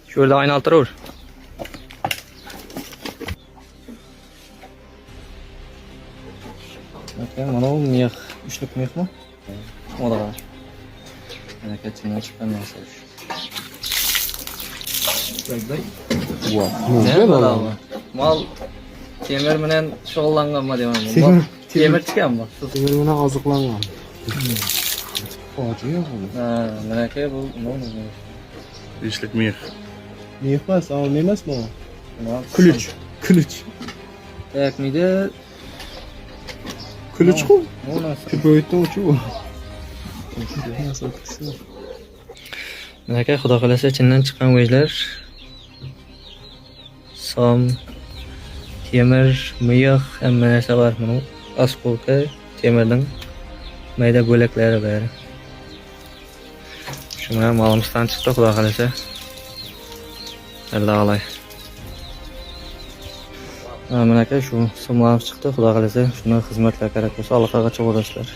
Şurada aynaltıra vur. Mana bu miyah, üçlük miyah mı? O da var. Hareketinden çıkan nasıl? Ne var? Mal temir menen şog'ullangan mı demem. Temir çıkan mı? Temir menen azıqlangan. Fojia bu. Ha, menaka bu ne? Üçlük miyah. Ne emas, ama emasmi o? Kılıç. Kılıç. Yak miydi? Kılıç ku. O nasıl? Köpöytdi uçu. Menaka xudo xolasa chindan chiqqan vejlar. Som, temir, miyah hamma narsa bor buni. Oskолка temirning mayda bo'laklari bari. Shuna molimizdan chiqdi xudo xolasa. Alloh olay. Menaka shu simlar chiqdi xudo xolasa. Shuni xizmatlar kerak bo'lsa aloqaga chiqib olasizlar.